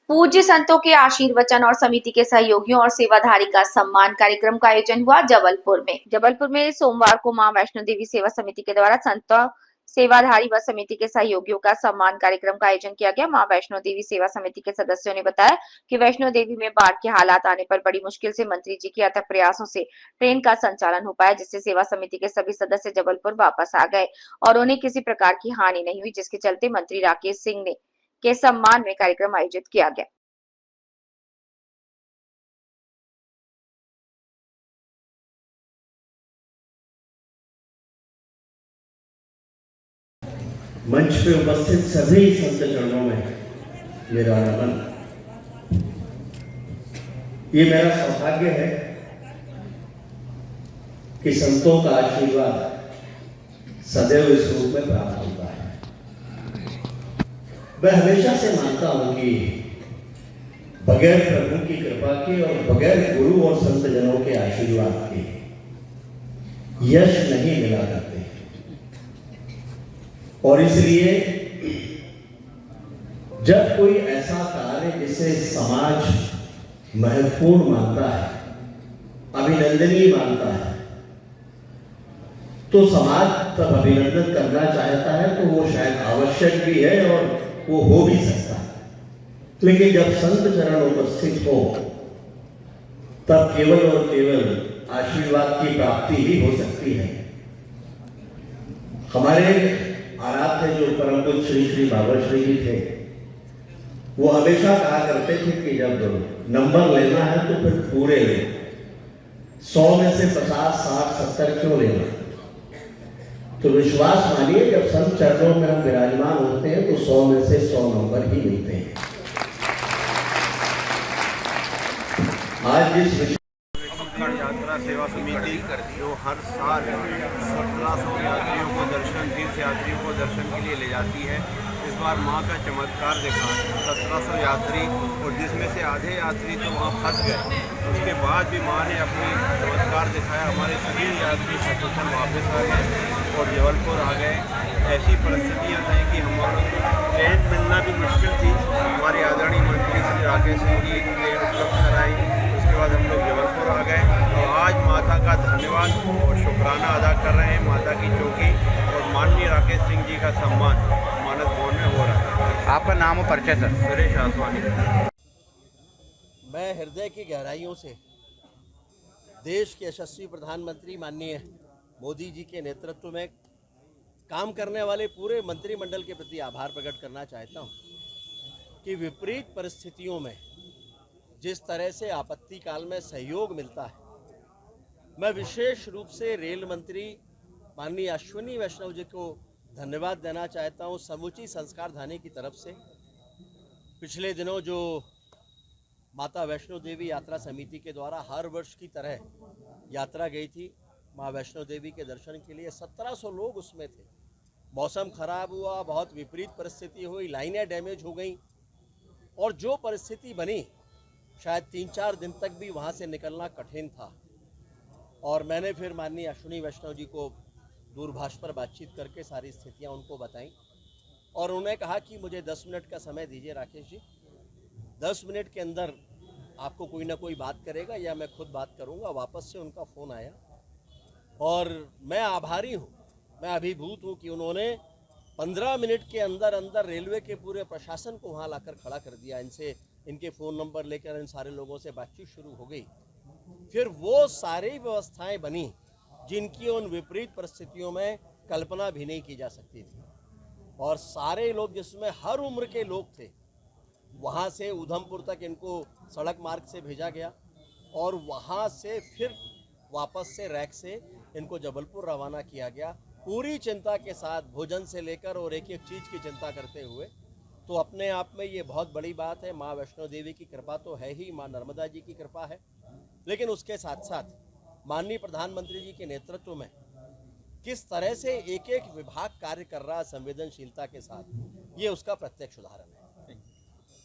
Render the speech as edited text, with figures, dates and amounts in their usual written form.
पूज्य संतों के आशीर्वचन और समिति के सहयोगियों और सेवाधारी का सम्मान कार्यक्रम का आयोजन हुआ जबलपुर में सोमवार को मां वैष्णो देवी सेवा समिति के द्वारा संतों सेवाधारी व समिति के सहयोगियों का सम्मान कार्यक्रम का आयोजन किया गया। मां वैष्णो देवी सेवा समिति के सदस्यों ने बताया कि वैष्णो देवी में बाढ़ के हालात आने पर बड़ी मुश्किल से मंत्री जी के अथक प्रयासों से ट्रेन का संचालन हो पाया, जिससे सेवा समिति के सभी सदस्य जबलपुर वापस आ गए और उन्हें किसी प्रकार की हानि नहीं हुई, जिसके चलते मंत्री राकेश सिंह ने के सम्मान में कार्यक्रम आयोजित किया गया। मंच पे उपस्थित सभी संत जनों में मेरा नमन। ये मेरा सौभाग्य है कि संतों का आशीर्वाद सदैव इस रूप में प्राप्त होता है। मैं हमेशा से मानता हूं कि बगैर प्रभु की कृपा के और बगैर गुरु और संत जनों के आशीर्वाद के यश नहीं मिला करते, और इसलिए जब कोई ऐसा कार्य जिसे समाज महत्वपूर्ण मानता है, अभिनंदनीय मानता है, तो समाज तब अभिनंदन करना चाहता है, तो वो शायद आवश्यक भी है और वो हो भी सकता है। लेकिन जब संत चरण उपस्थित हो तब केवल और केवल आशीर्वाद की प्राप्ति ही हो सकती है। हमारे आराध्य जो परम पूज्य श्री श्री बाबा श्री जी थे, वो हमेशा कहा करते थे कि जब नंबर लेना है तो फिर पूरे ले, 100 में से 50, 60, 70 क्यों लेना। तो विश्वास मानिए, जब संत चरणों में हम विराजमान होते हैं तो 100 में से 100 नंबर ही मिलते हैं। आज जिस यात्रा सेवा समिति जो हर साल 1700 यात्रियों को दर्शन, तीर्थ यात्रियों को दर्शन के लिए ले जाती है, इस बार माँ का चमत्कार देखा। 1700 यात्री, और जिसमें से आधे यात्री तो वहाँ फंस गए, उसके बाद भी माँ ने अपनी चमत्कार दिखाया। हमारे सभी यात्री सकुशल वापस आ गए और जबलपुर आ गए। ऐसी परिस्थितियाँ थी कि हमारा ट्रेन मिलना भी मुश्किल थी। हमारे आदरणीय मंत्री श्री राकेश सिंह जी ट्रेन उपलब्ध कराई, उसके बाद हम लोग जबलपुर आ गए। तो आज माता का धन्यवाद और शुक्राना अदा कर रहे हैं। माता की चौकी और माननीय राकेश सिंह जी का सम्मान मानस भवन में हो रहा है। आपका नाम और परिचय सर? सुरेश आसवानी। मैं हृदय की गहराइयों से देश के यशस्वी प्रधानमंत्री माननीय मोदी जी के नेतृत्व में काम करने वाले पूरे मंत्रिमंडल के प्रति आभार प्रकट करना चाहता हूं कि विपरीत परिस्थितियों में जिस तरह से आपत्ति काल में सहयोग मिलता है, मैं विशेष रूप से रेल मंत्री माननीय अश्विनी वैष्णव जी को धन्यवाद देना चाहता हूं समूची संस्कार धानी की तरफ से। पिछले दिनों जो माता वैष्णो देवी यात्रा समिति के द्वारा हर वर्ष की तरह यात्रा गई थी माँ वैष्णो देवी के दर्शन के लिए, 1700 लोग उसमें थे। मौसम खराब हुआ, बहुत विपरीत परिस्थिति हुई, लाइनें डैमेज हो गई, और जो परिस्थिति बनी शायद 3-4 दिन तक भी वहाँ से निकलना कठिन था। और मैंने फिर माननीय अश्विनी वैष्णव जी को दूरभाष पर बातचीत करके सारी स्थितियाँ उनको बताई, और उन्हें कहा कि मुझे 10 मिनट का समय दीजिए राकेश जी, 10 मिनट के अंदर आपको कोई ना कोई बात करेगा या मैं खुद बात करूँगा। वापस से उनका फ़ोन आया और मैं आभारी हूँ, मैं अभिभूत हूँ कि उन्होंने 15 मिनट के अंदर अंदर रेलवे के पूरे प्रशासन को वहाँ लाकर खड़ा कर दिया। इनके फ़ोन नंबर लेकर इन सारे लोगों से बातचीत शुरू हो गई। फिर वो सारी व्यवस्थाएं बनी जिनकी उन विपरीत परिस्थितियों में कल्पना भी नहीं की जा सकती थी, और सारे लोग, जिसमें हर उम्र के लोग थे, वहाँ से उधमपुर तक इनको सड़क मार्ग से भेजा गया, और वहाँ से फिर वापस से रैक से इनको जबलपुर रवाना किया गया, पूरी चिंता के साथ, भोजन से लेकर और एक एक चीज़ की चिंता करते हुए। तो अपने आप में ये बहुत बड़ी बात है। माँ वैष्णो देवी की कृपा तो है ही, माँ नर्मदा जी की कृपा है, लेकिन उसके साथ साथ माननीय प्रधानमंत्री जी के नेतृत्व में किस तरह से एक एक विभाग कार्य कर रहा है संवेदनशीलता के साथ, ये उसका प्रत्यक्ष उदाहरण है।